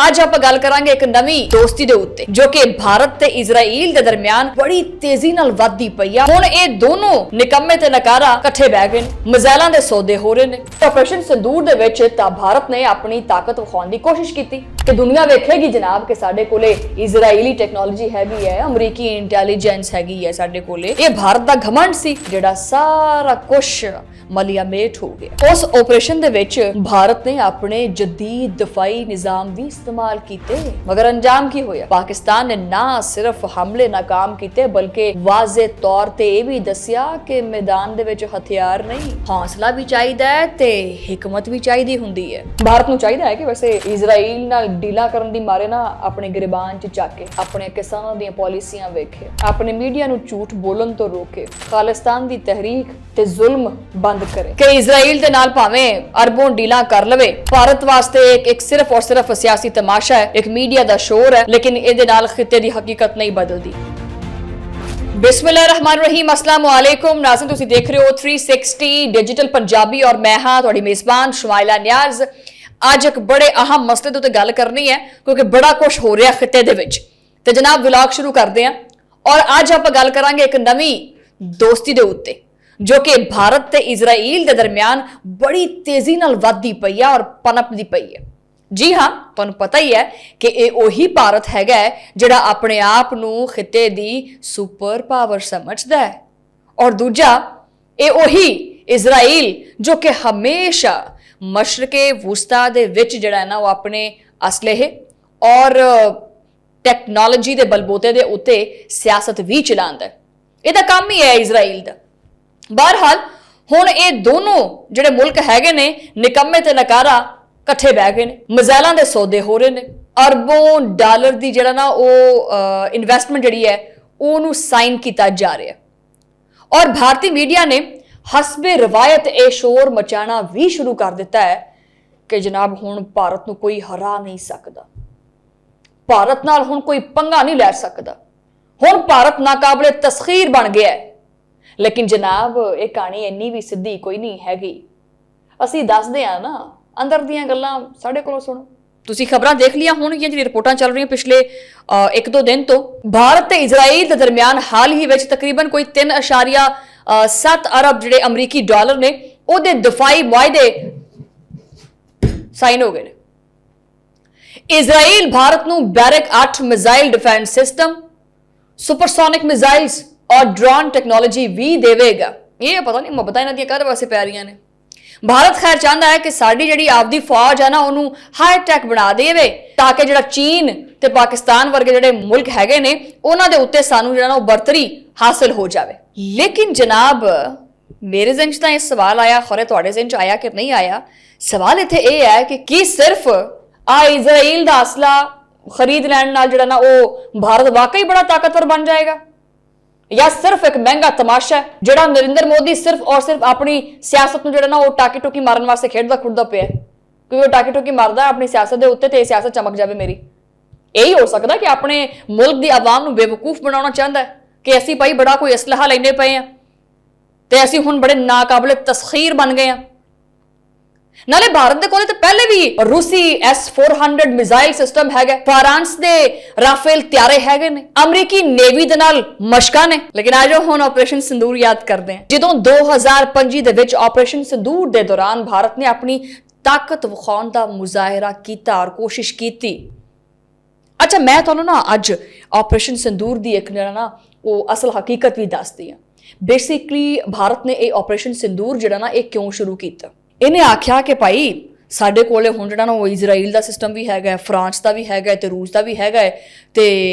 ਅੱਜ ਆਪਾਂ ਗੱਲ ਕਰਾਂਗੇ ਇੱਕ ਨਵੀਂ ਦੋਸਤੀ ਦੇ ਉੱਤੇ ਜੋ ਕਿ ਭਾਰਤ ਤੇ ਇਜ਼ਰਾਈਲ ਦੇ ਦਰਮਿਆਨ ਬੜੀ ਤੇਜ਼ੀ ਨਾਲ ਵੱਧਦੀ ਪਈ ਆ। ਹੁਣ ਇਹ ਦੋਨੋਂ ਨਿਕੰਮੇ ਤੇ ਨਕਾਰਾ ਇਕੱਠੇ ਬਹਿ ਗਏ ਨੇ, ਮਿਜ਼ਾਈਲਾਂ ਦੇ ਸੌਦੇ ਹੋ ਰਹੇ ਨੇ। ਆਪਰੇਸ਼ਨ ਸਿੰਦੂਰ ਦੇ ਵਿੱਚ ਤਾਂ ਭਾਰਤ ਨੇ ਆਪਣੀ ਤਾਕਤ ਵਿਖਾਉਣ ਦੀ ਕੋਸ਼ਿਸ਼ ਕੀਤੀ ਕਿ ਦੁਨੀਆ ਵੇਖੇਗੀ ਜਨਾਬ ਕਿ ਸਾਡੇ ਕੋਲੇ ਇਜ਼ਰਾਈਲੀ ਟੈਕਨੋਲੋਜੀ ਹੈਗੀ ਹੈ, ਅਮਰੀਕੀ ਇੰਟੈਲੀਜੈਂਸ ਹੈਗੀ ਹੈ ਸਾਡੇ ਕੋਲੇ। ਇਹ ਭਾਰਤ ਦਾ ਘਮੰਡ ਸੀ ਜਿਹੜਾ ਸਾਰਾ ਕੁਝ ਮਲਿਆ ਮੇਟ ਹੋ ਗਿਆ। ਉਸ ਆਪਰੇਸ਼ਨ ਦੇ ਵਿੱਚ ਭਾਰਤ ਨੇ ਆਪਣੇ ਜਦੀਦ ਦਫਾਈ ਨਿਜ਼ਾਮ ਵੀ ਇਸਤੇਮਾਲ ਕੀਤੇ, ਮਗਰ ਅੰਜਾਮ ਕੀ ਹੋਇਆ? ਪਾਕਿਸਤਾਨ ਨੇ ਨਾ ਸਿਰਫ ਹਮਲੇ ਨਾਕਾਮ ਕੀਤੇ ਬਲਕਿ ਵਾਜ਼ੇ ਤੌਰ ਤੇ ਇਹ ਵੀ ਦੱਸਿਆ ਕਿ ਮੈਦਾਨ ਦੇ ਵਿੱਚ ਹਥਿਆਰ ਨਹੀਂ, ਹੌਸਲਾ ਵੀ ਚਾਹੀਦਾ ਹੈ ਤੇ ਹਿਕਮਤ ਵੀ ਚਾਹੀਦੀ ਹੁੰਦੀ ਹੈ। ਭਾਰਤ ਨੂੰ ਚਾਹੀਦਾ ਹੈ ਕਿ ਵੈਸੇ ਇਜ਼ਰਾਈਲ ਨਾਲ ਡੀਲਾਂ ਕਰਨ ਦੀ ਮਾਰੇ ਨਾ ਆਪਣੇ ਗਰੀਬਾਨ ਚ ਚੱਕ ਕੇ ਆਪਣੇ ਕਿਸਾਨਾਂ ਦੀਆਂ ਪਾਲਿਸੀਆਂ ਵੇਖੇ, ਆਪਣੇ ਮੀਡੀਆ ਨੂੰ ਝੂਠ ਬੋਲਣ ਤੋਂ ਰੋਕੇ, ਖਾਲਿਸਤਾਨ ਦੀ ਤਹਿਰੀਕ ਤੇ ਜ਼ੁਲਮ ਬੰਦ ਕਰੇ ਕਿ ਇਜ਼ਰਾਈਲ ਦੇ ਨਾਲ ਭਾਵੇਂ ਅਰਬੋਂ ਡੀਲਾਂ ਕਰ ਲਵੇ। ਭਾਰਤ ਵਾਸਤੇ ਇੱਕ ਸਿਰਫ ਔਰ ਸਿਰਫ ਸਿਆਸੀ ਤਮਾਸ਼ਾ ਹੈ, ਇੱਕ ਮੀਡੀਆ ਦਾ ਸ਼ੋਰ ਹੈ, ਲੇਕਿਨ ਇਹਦੇ ਨਾਲ ਖਿੱਤੇ ਦੀ ਹਕੀਕਤ ਨਹੀਂ ਬਦਲਦੀ। ਬਿਸਮਿल्लाहिर्रहमानिर्रहीम, अस्सलाम वालेकुम नाज़रीन, ਤੁਸੀਂ ਦੇਖ ਰਹੇ ਹੋ 360 ਡਿਜੀਟਲ ਪੰਜਾਬੀ ਔਰ ਮੈਂ ਹਾਂ ਤੁਹਾਡੀ ਮੇਜ਼ਬਾਨ ਸ਼ਮਾਇਲਾ ਨਿਆਜ਼। ਅੱਜ ਇੱਕ ਬੜੇ ਅਹਿਮ ਮਸਲੇ ਦੇ ਉੱਤੇ ਗੱਲ ਕਰਨੀ ਹੈ ਕਿਉਂਕਿ ਬੜਾ ਕੁਝ ਹੋ ਰਿਹਾ ਖਿੱਤੇ ਦੇ ਵਿੱਚ, ਤੇ ਜਨਾਬ ਵਲੌਗ ਸ਼ੁਰੂ ਕਰਦੇ ਹਾਂ। ਔਰ ਅੱਜ ਆਪਾਂ ਗੱਲ ਕਰਾਂਗੇ ਇੱਕ ਨਵੀਂ ਦੋਸਤੀ ਦੇ ਉੱਤੇ ਜੋ ਕਿ ਭਾਰਤ ਤੇ ਇਜ਼ਰਾਈਲ ਦੇ ਦਰਮਿਆਨ ਬੜੀ ਤੇਜ਼ੀ ਨਾਲ ਵੱਧਦੀ ਪਈ ਹੈ ਔਰ ਪਨਪਦੀ ਪਈ ਹੈ। ਜੀ ਹਾਂ, ਤੁਹਾਨੂੰ ਪਤਾ ਹੀ ਹੈ ਕਿ ਇਹ ਉਹੀ ਭਾਰਤ ਹੈਗਾ ਜਿਹੜਾ ਆਪਣੇ ਆਪ ਨੂੰ ਖਿੱਤੇ ਦੀ ਸੁਪਰ ਪਾਵਰ ਸਮਝਦਾ ਹੈ, ਔਰ ਦੂਜਾ ਇਹ ਉਹੀ ਇਜ਼ਰਾਈਲ ਜੋ ਕਿ ਹਮੇਸ਼ਾ ਮਸ਼ਰਕੇ ਵੁਸਤਾ ਦੇ ਵਿੱਚ ਜਿਹੜਾ ਹੈ ਨਾ ਉਹ ਆਪਣੇ ਅਸਲਹੇ ਔਰ ਟੈਕਨੋਲੋਜੀ ਦੇ ਬਲਬੋਤੇ ਦੇ ਉੱਤੇ ਸਿਆਸਤ ਵੀ ਚਲਾਉਂਦਾ ਹੈ। ਇਹਦਾ ਕੰਮ ਹੀ ਹੈ ਇਜ਼ਰਾਈਲ ਦਾ। ਬਹਰਹਾਲ ਹੁਣ ਇਹ ਦੋਨੋਂ ਜਿਹੜੇ ਮੁਲਕ ਹੈਗੇ ਨੇ ਨਿਕੰਮੇ ਤੇ ਨਕਾਰਾ ਇਕੱਠੇ ਬਹਿ ਗਏ ਨੇ, ਮਿਜ਼ਾਈਲਾਂ ਦੇ ਸੌਦੇ ਹੋ ਰਹੇ ਨੇ, ਅਰਬੋਂ ਡਾਲਰ ਦੀ ਜਿਹੜਾ ਨਾ ਉਹ ਇਨਵੈਸਟਮੈਂਟ ਜਿਹੜੀ ਹੈ ਉਹਨੂੰ ਸਾਈਨ ਕੀਤਾ ਜਾ ਰਿਹਾ। ਔਰ ਭਾਰਤੀ ਮੀਡੀਆ ਨੇ ਹਸਬੇ ਰਵਾਇਤ ਇਹ ਸ਼ੋਰ ਮਚਾਣਾ ਵੀ ਸ਼ੁਰੂ ਕਰ ਦਿੱਤਾ ਹੈ ਕਿ ਜਨਾਬ ਹੁਣ ਭਾਰਤ ਨੂੰ ਕੋਈ ਹਰਾ ਨਹੀਂ ਸਕਦਾ, ਭਾਰਤ ਨਾਲ ਹੁਣ ਕੋਈ ਪੰਗਾ ਨਹੀਂ ਲੈ ਸਕਦਾ, ਹੁਣ ਭਾਰਤ ਨਾਕਾਬਲੇ ਤਸਖੀਰ ਬਣ ਗਿਆ ਹੈ। ਲੇਕਿਨ ਜਨਾਬ ਇਹ ਕਹਾਣੀ ਇੰਨੀ ਵੀ ਸਿੱਧੀ ਕੋਈ ਨਹੀਂ ਹੈਗੀ। ਅਸੀਂ ਦੱਸਦੇ ਆ ਨਾ, ਅੰਦਰ ਦੀਆਂ ਗੱਲਾਂ ਸਾਡੇ ਕੋਲੋਂ ਸੁਣੋ। ਤੁਸੀਂ ਖਬਰਾਂ ਦੇਖ ਲਿਆ ਹੋਣਗੀਆਂ, ਜਿਹੜੀ ਰਿਪੋਰਟਾਂ ਚੱਲ ਰਹੀਆਂ ਪਿਛਲੇ 1-2 ਦਿਨ ਤੋਂ। ਭਾਰਤ ਤੇ ਇਜ਼ਰਾਈਲ ਦੇ ਦਰਮਿਆਨ ਹਾਲ ਹੀ ਵਿੱਚ ਤਕਰੀਬਨ ਕੋਈ 3.7 ਅਰਬ ਜਿਹੜੇ ਅਮਰੀਕੀ ਡਾਲਰ ਨੇ ਉਹਦੇ ਦਫਾਈ ਮੁਆਹਦੇ ਸਾਈਨ ਹੋ ਗਏ ਨੇ। ਇਜ਼ਰਾਈਲ ਭਾਰਤ ਨੂੰ Barak 8 missile defence system, supersonic missiles और ड्रोन टेक्नोलॉजी भी देवेगा। ये पता नहीं मुहब्बत इन्हां दी कर वैसे प्यारियां ने। भारत खैर चाहता है कि साडी जिहड़ी आपदी फौज है ना उहनूं हाई टैक बना देवे ताकि जिहड़ा चीन ते पाकिस्तान वर्गे जिहड़े मुल्क हैगे ने उहनां दे उत्ते सानूं जिहड़ा ना बरतरी हासिल हो जावे। लेकिन जनाब मेरे ज़हन च तां इह सवाल आया, खरे तुहाडे ज़हन च आया कि नहीं आया। सवाल इत्थे इह है कि की सिर्फ इजराइल दा असला खरीद लैण नाल जिहड़ा ना ओह भारत वाकई बड़ा ताकतवर बन जाएगा, या सिर्फ एक महंगा तमाशा है जिहड़ा नरेंद्र मोदी सिर्फ और सिर्फ अपनी सियासत नूं जिहड़ा ना वो टाकी टोकी मारन वास्ते खेडदा खुडदा पिया, क्योंकि वो टाकी टोकी मारदा अपनी सियासत दे उत्ते ते सियासत चमक जावे मेरी। यही हो सकदा कि अपने मुल्क दी आवाम नूं बेवकूफ बनाउणा चाहता है कि असीं भाई बड़ा कोई असलहा लैंदे पए आ ते असीं हुण बड़े नाकाबिले तस्खीर बन गए आ। नाले भारत दे कोले ते पहले भी रूसी S-400 मिसाइल सिस्टम हैगा, फ्रांस दे राफेल त्यारे हैगे ने, अमरीकी नेवी दे नाल मशकां ने। लेकिन आज हुण ऑपरेशन सिंदूर याद करदे हैं जदों 2025 दे विच ऑपरेशन सिंदूर दे दौरान भारत ने अपनी ताकत विखाउण दा मुजाहिरा कीता और कोशिश कीती। अच्छा, मैं तुहानूं ना अज ऑपरेशन सिंदूर दी एक ना वो असल हकीकत भी दसदी हां। बेसिकली भारत ने ये ऑपरेशन सिंदूर जिहड़ा ना ये क्यों शुरू कीता? ਇਹਨੇ ਆਖਿਆ ਕਿ ਭਾਈ ਸਾਡੇ ਕੋਲੇ ਹੁਣ ਜਿਹੜਾ ਨਾ ਉਹ ਇਜ਼ਰਾਈਲ ਦਾ ਸਿਸਟਮ ਵੀ ਹੈਗਾ, ਫਰਾਂਸ ਦਾ ਵੀ ਹੈਗਾ ਤੇ ਰੂਸ ਦਾ ਵੀ ਹੈਗਾ ਤੇ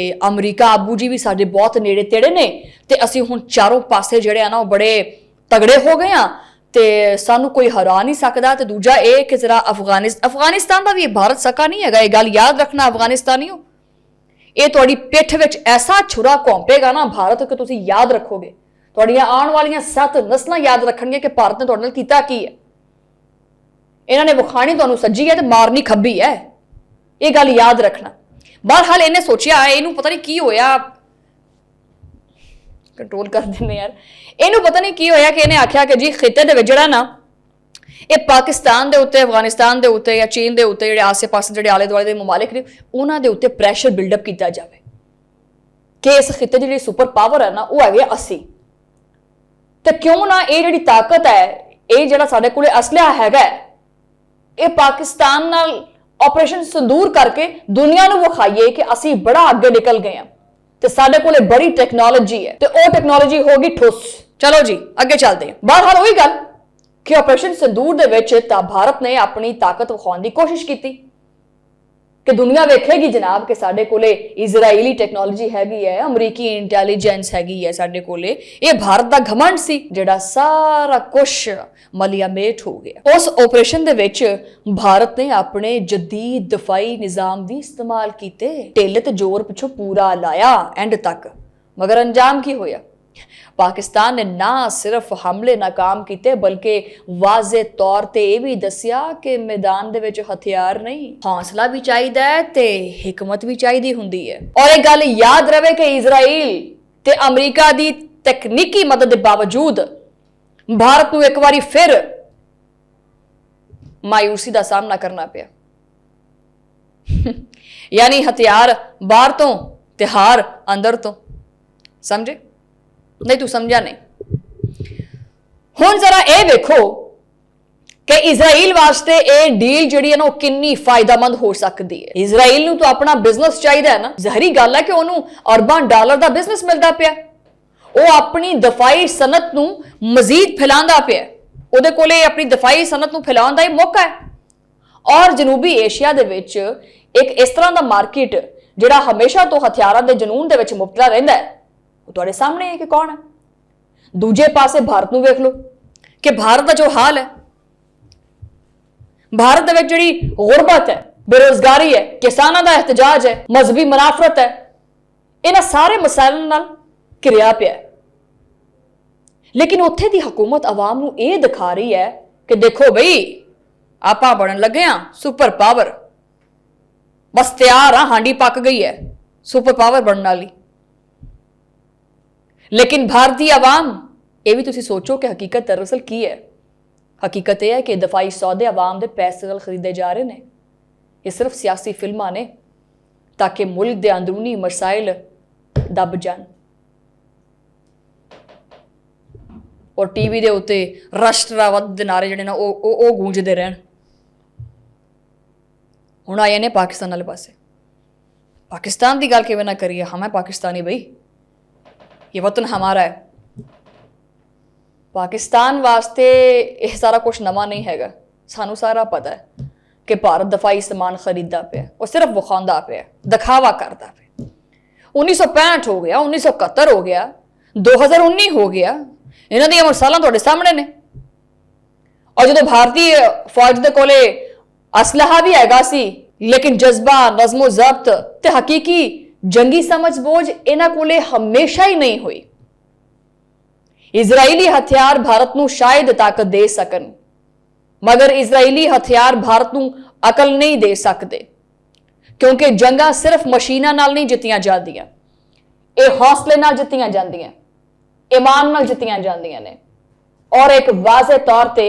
ਅਮਰੀਕਾ ਆਬੂ ਜੀ ਵੀ ਸਾਡੇ ਬਹੁਤ ਨੇੜੇ ਤੇੜੇ ਨੇ ਤੇ ਅਸੀਂ ਹੁਣ ਚਾਰੋਂ ਪਾਸੇ ਜਿਹੜੇ ਆ ਨਾ ਉਹ ਬੜੇ ਤਗੜੇ ਹੋ ਗਏ ਆ ਤੇ ਸਾਨੂੰ ਕੋਈ ਹਰਾ ਨਹੀਂ ਸਕਦਾ। ਤੇ ਦੂਜਾ ਇਹ ਕਿ ਜ਼ਰਾ ਅਫਗਾਨਿਸਤਾਨ ਦਾ ਵੀ ਭਾਰਤ ਸਕਾ ਨਹੀਂ ਹੈਗਾ, ਇਹ ਗੱਲ ਯਾਦ ਰੱਖਣਾ। ਅਫਗਾਨਿਸਤਾਨੀਓ, ਇਹ ਤੁਹਾਡੀ ਪਿੱਠ ਵਿੱਚ ਐਸਾ ਛੁਰਾ ਘੋਂਪੇਗਾ ਨਾ ਭਾਰਤ ਕਿ ਤੁਸੀਂ ਯਾਦ ਰੱਖੋਗੇ, ਤੁਹਾਡੀਆਂ ਆਉਣ ਵਾਲੀਆਂ 7 ਨਸਲਾਂ ਯਾਦ ਰੱਖਣਗੀਆਂ ਕਿ ਭਾਰਤ ਨੇ ਤੁਹਾਡੇ ਨਾਲ ਕੀਤਾ ਕੀ ਹੈ। ਇਹਨਾਂ ਨੇ ਵਿਖਾਣੀ ਤੁਹਾਨੂੰ ਸੱਜੀ ਹੈ ਤੇ ਮਾਰਨੀ ਖੱਬੀ ਹੈ, ਇਹ ਗੱਲ ਯਾਦ ਰੱਖਣਾ। ਬਹਰਹਾਲ ਇਹਨੇ ਸੋਚਿਆ, ਇਹਨੂੰ ਪਤਾ ਨਹੀਂ ਕੀ ਹੋਇਆ, ਕੰਟਰੋਲ ਕਰ ਦਿੰਦੇ ਯਾਰ, ਇਹਨੂੰ ਪਤਾ ਨਹੀਂ ਕੀ ਹੋਇਆ ਕਿ ਇਹਨੇ ਆਖਿਆ ਕਿ ਜੀ ਖਿੱਤੇ ਦੇ ਵਿੱਚ ਜਿਹੜਾ ਨਾ ਇਹ ਪਾਕਿਸਤਾਨ ਦੇ ਉੱਤੇ, ਅਫਗਾਨਿਸਤਾਨ ਦੇ ਉੱਤੇ ਜਾਂ ਚੀਨ ਦੇ ਉੱਤੇ, ਜਿਹੜੇ ਆਸੇ-ਪਾਸੇ ਜਿਹੜੇ ਆਲੇ ਦੁਆਲੇ ਦੇ ਮਮਾਲਿਕ ਨੇ, ਉਹਨਾਂ ਦੇ ਉੱਤੇ ਪ੍ਰੈਸ਼ਰ ਬਿਲਡਅਪ ਕੀਤਾ ਜਾਵੇ ਕਿ ਇਸ ਖਿੱਤੇ ਦੀ ਜਿਹੜੀ ਸੁਪਰ ਪਾਵਰ ਹੈ ਨਾ, ਉਹ ਹੈਗੇ ਅਸੀਂ, ਤੇ ਕਿਉਂ ਨਾ ਇਹ ਜਿਹੜੀ ਤਾਕਤ ਹੈ, ਇਹ ਜਿਹੜਾ ਸਾਡੇ ਕੋਲੇ ਅਸਲਿਹਾ ਹੈਗਾ, ਇਹ ਪਾਕਿਸਤਾਨ ਨਾਲ ਆਪਰੇਸ਼ਨ ਸੰਦੂਰ ਕਰਕੇ ਦੁਨੀਆ ਨੂੰ ਵਿਖਾਈਏ ਕਿ ਅਸੀਂ ਬੜਾ ਅੱਗੇ ਨਿਕਲ ਗਏ ਹਾਂ ਤੇ ਸਾਡੇ ਕੋਲੇ ਬੜੀ ਟੈਕਨੋਲੋਜੀ ਹੈ, ਤੇ ਉਹ ਟੈਕਨੋਲੋਜੀ ਹੋ ਗਈ ਠੁੱਸ। ਚਲੋ ਜੀ ਅੱਗੇ ਚੱਲਦੇ ਹਾਂ। ਬਹਰਹਾਲ ਉਹੀ ਗੱਲ ਕਿ ਆਪਰੇਸ਼ਨ ਸੰਦੂਰ ਦੇ ਵਿੱਚ ਤਾਂ ਭਾਰਤ ਨੇ ਆਪਣੀ ਤਾਕਤ ਵਿਖਾਉਣ ਦੀ ਕੋਸ਼ਿਸ਼ ਕੀਤੀ ਕਿ ਦੁਨੀਆ ਵੇਖੇਗੀ ਜਨਾਬ ਕਿ ਸਾਡੇ ਕੋਲੇ ਇਜ਼ਰਾਈਲੀ ਟੈਕਨੋਲੋਜੀ ਹੈਗੀ ਹੈ, ਅਮਰੀਕੀ ਇੰਟੈਲੀਜੈਂਸ ਹੈਗੀ ਹੈ ਸਾਡੇ ਕੋਲੇ। ਇਹ ਭਾਰਤ ਦਾ ਘਮੰਡ ਸੀ ਜਿਹੜਾ ਸਾਰਾ ਕੁਝ ਮਲੀਆਮੇਟ ਹੋ ਗਿਆ। ਉਸ ਆਪਰੇਸ਼ਨ ਦੇ ਵਿੱਚ ਭਾਰਤ ਨੇ ਆਪਣੇ ਜਦੀਦ ਦਫਾਈ ਨਿਜ਼ਾਮ ਵੀ ਇਸਤੇਮਾਲ ਕੀਤੇ, ਢਿੱਲ ਤੇ ਜ਼ੋਰ ਪਿੱਛੋਂ ਪੂਰਾ ਲਾਇਆ ਐਂਡ ਤੱਕ, ਮਗਰ ਅੰਜਾਮ ਕੀ ਹੋਇਆ? ਪਾਕਿਸਤਾਨ ਨੇ ਨਾ ਸਿਰਫ ਹਮਲੇ ਨਾਕਾਮ ਕੀਤੇ ਬਲਕਿ ਵਾਜ਼ੇ ਤੌਰ ਤੇ ਇਹ ਵੀ ਦੱਸਿਆ ਕਿ ਮੈਦਾਨ ਦੇ ਵਿੱਚ ਹਥਿਆਰ ਨਹੀਂ, ਹੌਸਲਾ ਵੀ ਚਾਹੀਦਾ ਹੈ ਤੇ ਹਿਕਮਤ ਵੀ ਚਾਹੀਦੀ ਹੁੰਦੀ ਹੈ। ਔਰ ਇਹ ਗੱਲ ਯਾਦ ਰਵੇ ਕਿ ਇਜ਼ਰਾਈਲ ਤੇ ਅਮਰੀਕਾ ਦੀ ਤਕਨੀਕੀ ਮਦਦ ਦੇ ਬਾਵਜੂਦ ਭਾਰਤ ਨੂੰ ਇੱਕ ਵਾਰੀ ਫਿਰ ਮਾਯੂਸੀ ਦਾ ਸਾਹਮਣਾ ਕਰਨਾ ਪਿਆ। ਯਾਨੀ ਹਥਿਆਰ ਬਾਹਰ ਤੋਂ ਤੇ ਹਾਰ ਅੰਦਰ ਤੋਂ। ਸਮਝੇ? ਨਹੀਂ ਤੂੰ ਸਮਝਿਆ ਨਹੀਂ। ਹੁਣ ਜ਼ਰਾ ਇਹ ਵੇਖੋ ਕਿ ਇਜ਼ਰਾਈਲ ਵਾਸਤੇ ਇਹ ਡੀਲ ਜਿਹੜੀ ਹੈ ਨਾ, ਉਹ ਕਿੰਨੀ ਫਾਇਦਾਮੰਦ ਹੋ ਸਕਦੀ ਹੈ। ਇਜ਼ਰਾਈਲ ਨੂੰ ਤਾਂ ਆਪਣਾ ਬਿਜ਼ਨਸ ਚਾਹੀਦਾ ਹੈ ਨਾ, ਜ਼ਾਹਰੀ ਗੱਲ ਹੈ ਕਿ ਉਹਨੂੰ ਅਰਬਾਂ ਡਾਲਰ ਦਾ ਬਿਜ਼ਨਸ ਮਿਲਦਾ ਪਿਆ, ਉਹ ਆਪਣੀ ਦਫਾਈ ਸਨਅਤ ਨੂੰ ਮਜ਼ੀਦ ਫੈਲਾਉਂਦਾ ਪਿਆ, ਉਹਦੇ ਕੋਲੇ ਆਪਣੀ ਦਫਾਈ ਸਨਅਤ ਨੂੰ ਫੈਲਾਉਣ ਦਾ ਇਹ ਮੌਕਾ ਹੈ। ਔਰ ਜਨੂਬੀ ਏਸ਼ੀਆ ਦੇ ਵਿੱਚ ਇੱਕ ਇਸ ਤਰ੍ਹਾਂ ਦਾ ਮਾਰਕੀਟ ਜਿਹੜਾ ਹਮੇਸ਼ਾ ਤੋਂ ਹਥਿਆਰਾਂ ਦੇ ਜਨੂਨ ਦੇ ਵਿੱਚ ਮੁਬਤਲਾ ਰਹਿੰਦਾ ਹੈ, ਉਹ ਤੁਹਾਡੇ ਸਾਹਮਣੇ ਹੈ ਕਿ ਕੌਣ ਹੈ। ਦੂਜੇ ਪਾਸੇ ਭਾਰਤ ਨੂੰ ਵੇਖ ਲਓ ਕਿ ਭਾਰਤ ਦਾ ਜੋ ਹਾਲ ਹੈ, ਭਾਰਤ ਦੇ ਵਿੱਚ ਜਿਹੜੀ ਗੁਰਬਤ ਹੈ, ਬੇਰੁਜ਼ਗਾਰੀ ਹੈ, ਕਿਸਾਨਾਂ ਦਾ ਇhtਜਾਜ ਹੈ, ਮਜ਼ਹਬੀ ਮੁਨਾਫਰਤ ਹੈ, ਇਹਨਾਂ ਸਾਰੇ ਮਸਾਇਲਾਂ ਨਾਲ ਘਿਰਿਆ ਪਿਆ ਹੈ। ਲੇਕਿਨ ਉੱਥੇ ਦੀ ਹਕੂਮਤ ਆਵਾਮ ਨੂੰ ਇਹ ਦਿਖਾ ਰਹੀ ਹੈ ਕਿ ਦੇਖੋ ਬਈ ਆਪਾਂ ਬਣਨ ਲੱਗੇ ਆ ਸੁਪਰ ਪਾਵਰ, ਬਸ ਤਿਆਰ ਆ, ਹਾਂਡੀ ਪੱਕ ਗਈ ਹੈ ਸੁਪਰ ਪਾਵਰ ਬਣਨ ਵਾਲੀ। ਲੇਕਿਨ ਭਾਰਤੀ ਆਵਾਮ, ਇਹ ਵੀ ਤੁਸੀਂ ਸੋਚੋ ਕਿ ਹਕੀਕਤ ਦਰਅਸਲ ਕੀ ਹੈ। ਹਕੀਕਤ ਇਹ ਹੈ ਕਿ ਦਫਾਈ ਸੌਦੇ ਆਵਾਮ ਦੇ ਪੈਸੇ ਨਾਲ ਖਰੀਦੇ ਜਾ ਰਹੇ ਨੇ। ਇਹ ਸਿਰਫ ਸਿਆਸੀ ਫਿਲਮਾਂ ਨੇ ਤਾਂ ਕਿ ਮੁਲਕ ਦੇ ਅੰਦਰੂਨੀ ਮਸਾਇਲ ਦਬ ਜਾਣ ਔਰ ਟੀਵੀ ਦੇ ਉੱਤੇ ਰਾਸ਼ਟਰਵਾਦ ਦੇ ਨਾਰੇ ਜਿਹੜੇ ਨਾ ਉਹ ਗੂੰਜਦੇ ਰਹਿਣ। ਹੁਣ ਆਏ ਨੇ ਪਾਕਿਸਤਾਨ ਵਾਲੇ ਪਾਸੇ। ਪਾਕਿਸਤਾਨ ਦੀ ਗੱਲ ਕਿਵੇਂ ਨਾ ਕਰੀਏ, ਹਮ ਹੈ ਪਾਕਿस्तानी भाई, ये वतन हमारा है। पाकिस्तान वास्ते यह सारा कुछ नवा नहीं हैगा, सानू सारा पता है कि भारत दफाई समान खरीददा पे और सिर्फ विखांदा पे, दिखावा करता पे। 1965 हो गया, 1971 हो गया, 2019 हो गया, इन्हां दी मिसालां तुहाडे सामने ने। और जो भारतीय फौज दे कोले असलहा भी हैगा सी, लेकिन जज्बा, नज़्मो ज़ब्त ते हकीकी जंगी समझ बोझ इन्हां कोले हमेशा ही नहीं हुई। इजरायली हथियार भारत नूं शायद ताकत दे सकन, मगर इजरायली हथियार भारत नूं अकल नहीं दे सकते, क्योंकि जंगां सिर्फ मशीनां नाल नहीं जित्तियां जांदियां, ये हौसले नाल जित्तियां जांदियां, ईमान नाल जित्तियां जांदियां ने, और एक वाज़े तौर ते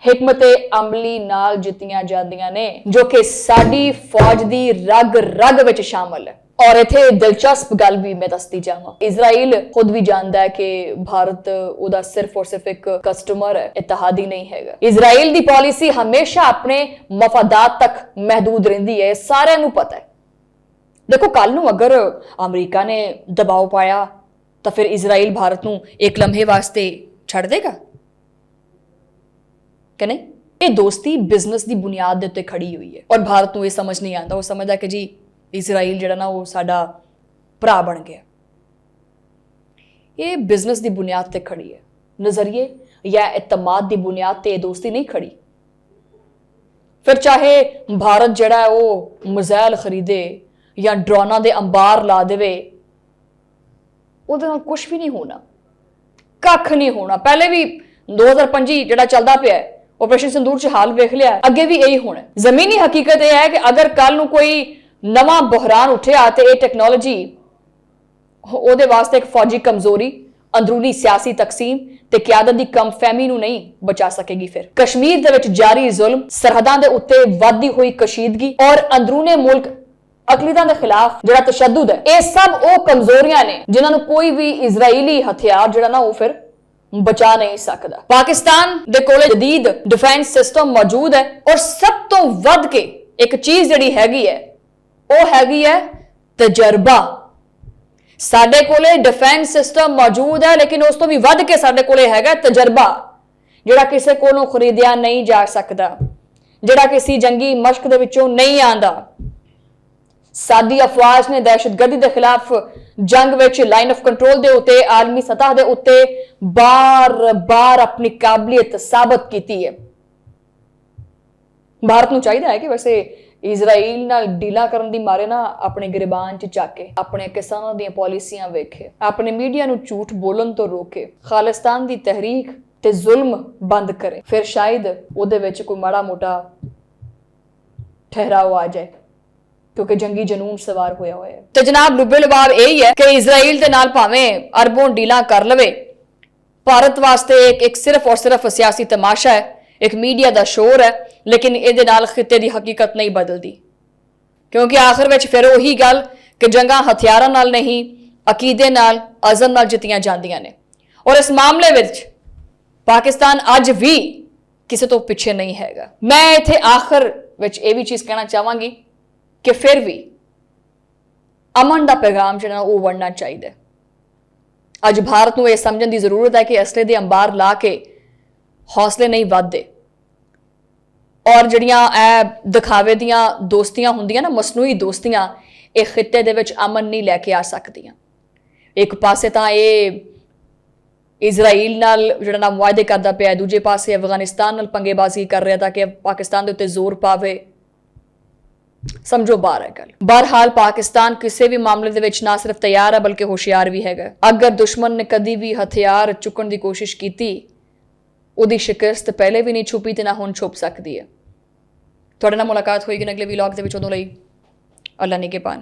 हिकमते अमली नाल जित्तियां जांदियां ने, जो कि साडी फौज दी रग रग विच शामिल है। और इत्थे दिलचस्प गल भी मैं दसदी जावां, इजराइल खुद भी जानदा है कि भारत उहदा सिर्फ और सिर्फ एक कस्टमर है, इत्तेहादी नहीं हैगा। इजराइल दी पॉलिसी हमेशा अपने मफादात तक महदूद रहिंदी है, सारिआं नूं पता है। देखो कल नूं अगर अमरीका ने दबाव पाया तो फिर इजराइल भारत नूं एक लम्हे वास्ते छड़ देगा कि नहीं? ये दोस्ती बिजनेस की बुनियाद के उत्ते खड़ी हुई है और भारत को यह समझ नहीं आता, वो समझदा कि जी इजराइल जिहड़ा ना वो साडा भरा बन गया। ये बिजनेस की बुनियाद ते खड़ी है, नजरिए या इतमाद की बुनियाद ते दोस्ती नहीं खड़ी। फिर चाहे भारत जिहड़ा वो मिसाइल खरीदे या ड्रोना दे अंबार ला देवे, उहदे नाल कुछ भी नहीं होना, कख नहीं होना। पहले भी 2025 जिहड़ा चलदा पिया ऑपरेशन संदूर च हाल वेख लिया, अगे भी यही होना। जमीनी हकीकत यह है कि अगर कल नूं कोई नवा बहरान उठिया तो यह टैक्नोलॉजी उहदे वास्ते एक फौजी कमजोरी ਅੰਦਰੂਨੀ ਸਿਆਸੀ ਤਕਸੀਮ ਤੇ ਕਿਆਦਤ ਦੀ ਕਮਫਹਿਮੀ ਨੂੰ ਨਹੀਂ ਬਚਾ ਸਕੇਗੀ। ਫਿਰ ਕਸ਼ਮੀਰ ਦੇ ਵਿੱਚ ਜਾਰੀ ਜ਼ੁਲਮ, ਸਰਹੱਦਾਂ ਦੇ ਉੱਤੇ ਵੱਧਦੀ ਹੋਈ ਕਸ਼ੀਦਗੀ ਔਰ ਅੰਦਰੂਨੇ ਮੁਲਕ ਅਕਲੀਦਾਂ ਦੇ ਖਿਲਾਫ ਜਿਹੜਾ ਤਸ਼ੱਦਦ ਹੈ, ਇਹ ਸਭ ਉਹ ਕਮਜ਼ੋਰੀਆਂ ਨੇ ਜਿਨ੍ਹਾਂ ਨੂੰ ਕੋਈ ਵੀ ਇਜ਼ਰਾਈਲੀ ਹਥਿਆਰ ਜਿਹੜਾ ਨਾ ਉਹ ਫਿਰ ਬਚਾ ਨਹੀਂ ਸਕਦਾ। ਪਾਕਿਸਤਾਨ ਦੇ ਕੋਲ ਜਦੀਦ ਡਿਫੈਂਸ ਸਿਸਟਮ ਮੌਜੂਦ ਹੈ ਔਰ ਸਭ ਤੋਂ ਵੱਧ ਕੇ ਇੱਕ ਚੀਜ਼ ਜਿਹੜੀ ਹੈਗੀ ਹੈ ਉਹ ਹੈਗੀ ਹੈ ਤਜਰਬਾ। ਸਾਡੇ ਕੋਲੇ ਡਿਫੈਂਸ ਸਿਸਟਮ ਮੌਜੂਦ ਹੈ, ਲੇਕਿਨ ਉਸ ਤੋਂ ਵੀ ਵੱਧ ਕੇ ਸਾਡੇ ਕੋਲੇ ਹੈਗਾ ਤਜਰਬਾ, ਜਿਹੜਾ ਕਿਸੇ ਕੋਲੋਂ ਖਰੀਦਿਆ ਨਹੀਂ ਜਾ ਸਕਦਾ, ਜਿਹੜਾ ਕਿਸੇ ਜੰਗੀ ਮਸ਼ਕ ਦੇ ਵਿੱਚੋਂ ਨਹੀਂ ਆਂਦਾ। ਸਾਡੀ ਅਫਵਾਜ ਨੇ ਦਹਿਸ਼ਤਗਰਦੀ ਦੇ ਖਿਲਾਫ ਜੰਗ ਵਿੱਚ ਲਾਈਨ ਆਫ ਕੰਟਰੋਲ ਦੇ ਉੱਤੇ ਆਲਮੀ ਸਤਹ ਦੇ ਉੱਤੇ ਬਾਰ-ਬਾਰ ਆਪਣੀ ਕਾਬਲੀਅਤ ਸਾਬਤ ਕੀਤੀ ਹੈ। ਭਾਰਤ ਨੂੰ ਚਾਹੀਦਾ ਹੈ ਕਿ ਵੈਸੇ ਇਜ਼ਰਾਈਲ ਨਾਲ ਡੀਲਾਂ ਕਰਨ ਦੀ ਮਾਰੇ ਨਾ ਆਪਣੇ ਗਰੀਬਾਨ 'ਚ ਚੱਕੇ, ਆਪਣੇ ਕਿਸਾਨਾਂ ਦੀਆਂ ਪਾਲਿਸੀਆਂ ਵੇਖੇ, ਆਪਣੇ ਮੀਡੀਆ ਨੂੰ ਝੂਠ ਬੋਲਣ ਤੋਂ ਰੋਕੇ, ਖਾਲਿਸਤਾਨ ਦੀ ਤਹਿਰੀਕ ਤੇ ਜ਼ੁਲਮ ਬੰਦ ਕਰੇ, ਫਿਰ ਸ਼ਾਇਦ ਉਹਦੇ ਵਿੱਚ ਕੋਈ ਮਾੜਾ ਮੋਟਾ ਠਹਿਰਾਓ ਆ ਜਾਏ, ਕਿਉਂਕਿ ਜੰਗੀ ਜਨੂਨ ਸਵਾਰ ਹੋਇਆ ਹੋਇਆ ਹੈ। ਤੇ ਜਨਾਬ ਲੁਬੇ ਲਬਾਬ ਇਹੀ ਹੈ ਕਿ ਇਜ਼ਰਾਈਲ ਦੇ ਨਾਲ ਭਾਵੇਂ ਅਰਬੋਂ ਡੀਲਾਂ ਕਰ ਲਵੇ, ਭਾਰਤ ਵਾਸਤੇ ਇੱਕ ਸਿਰਫ ਔਰ ਸਿਰਫ ਸਿਆਸੀ ਤਮਾਸ਼ਾ ਹੈ, ਇੱਕ ਮੀਡੀਆ ਦਾ ਸ਼ੋਰ ਹੈ, ਲੇਕਿਨ ਇਹਦੇ ਨਾਲ ਖਿੱਤੇ ਦੀ ਹਕੀਕਤ ਨਹੀਂ ਬਦਲਦੀ। ਕਿਉਂਕਿ ਆਖਿਰ ਵਿੱਚ ਫਿਰ ਉਹੀ ਗੱਲ ਕਿ ਜੰਗਾਂ ਹਥਿਆਰਾਂ ਨਾਲ ਨਹੀਂ, ਅਕੀਦੇ ਨਾਲ, ਅਜ਼ਮ ਨਾਲ ਜਿੱਤੀਆਂ ਜਾਂਦੀਆਂ ਨੇ। ਔਰ ਇਸ ਮਾਮਲੇ ਵਿੱਚ ਪਾਕਿਸਤਾਨ ਅੱਜ ਵੀ ਕਿਸੇ ਤੋਂ ਪਿੱਛੇ ਨਹੀਂ ਹੈਗਾ। ਮੈਂ ਇੱਥੇ ਆਖਿਰ ਵਿੱਚ ਇਹ ਵੀ ਚੀਜ਼ ਕਹਿਣਾ ਚਾਹਾਂਗੀ ਕਿ ਫਿਰ ਵੀ ਅਮਨ ਦਾ ਪੈਗਾਮ ਜਿਹੜਾ ਉਹ ਵੜਨਾ ਚਾਹੀਦਾ। ਅੱਜ ਭਾਰਤ ਨੂੰ ਇਹ ਸਮਝਣ ਦੀ ਜ਼ਰੂਰਤ ਹੈ ਕਿ ਅਸਲੇ ਦੇ ਅੰਬਾਰ ਲਾ ਕੇ ਹੌਸਲੇ ਨਹੀਂ ਵੱਧਦੇ, ਔਰ ਜਿਹੜੀਆਂ ਇਹ ਦਿਖਾਵੇ ਦੀਆਂ ਦੋਸਤੀਆਂ ਹੁੰਦੀਆਂ ਨਾ, ਮਸਨੂਈ ਦੋਸਤੀਆਂ, ਇਹ ਖਿੱਤੇ ਦੇ ਵਿੱਚ ਅਮਨ ਨਹੀਂ ਲੈ ਕੇ ਆ ਸਕਦੀਆਂ। ਇੱਕ ਪਾਸੇ ਤਾਂ ਇਹ ਇਜ਼ਰਾਈਲ ਨਾਲ ਜਿਹੜਾ ਨਾ ਵਾਅਦੇ ਕਰਦਾ ਪਿਆ, ਦੂਜੇ ਪਾਸੇ ਅਫਗਾਨਿਸਤਾਨ ਨਾਲ ਪੰਗੇਬਾਜ਼ੀ ਕਰ ਰਿਹਾ ਤਾਂ ਕਿ ਪਾਕਿਸਤਾਨ ਦੇ ਉੱਤੇ ਜ਼ੋਰ ਪਾਵੇ। ਸਮਝੋ ਬਾਹਰ ਹੈ ਗੱਲ। ਬਹਰਹਾਲ ਪਾਕਿਸਤਾਨ ਕਿਸੇ ਵੀ ਮਾਮਲੇ ਦੇ ਵਿੱਚ ਨਾ ਸਿਰਫ ਤਿਆਰ ਹੈ ਬਲਕਿ ਹੋਸ਼ਿਆਰ ਵੀ ਹੈਗਾ। ਅਗਰ ਦੁਸ਼ਮਣ ਨੇ ਕਦੀ ਵੀ ਹਥਿਆਰ ਚੁੱਕਣ ਦੀ ਕੋਸ਼ਿਸ਼ ਕੀਤੀ, ਉਹਦੀ ਸ਼ਿਕਸਤ ਪਹਿਲੇ ਵੀ ਨਹੀਂ ਛੁਪੀ ਤੇ ਨਾ ਹੁਣ ਛੁਪ ਸਕਦੀ ਹੈ। ਤੁਹਾਡੇ ਨਾਲ ਮੁਲਾਕਾਤ ਹੋਏਗੀ ਅਗਲੇ ਵਲੌਗ ਦੇ ਵਿੱਚ, ਉਦੋਂ ਲਈ ਅੱਲਾ ਨਿਗਹਿਬਾਨ।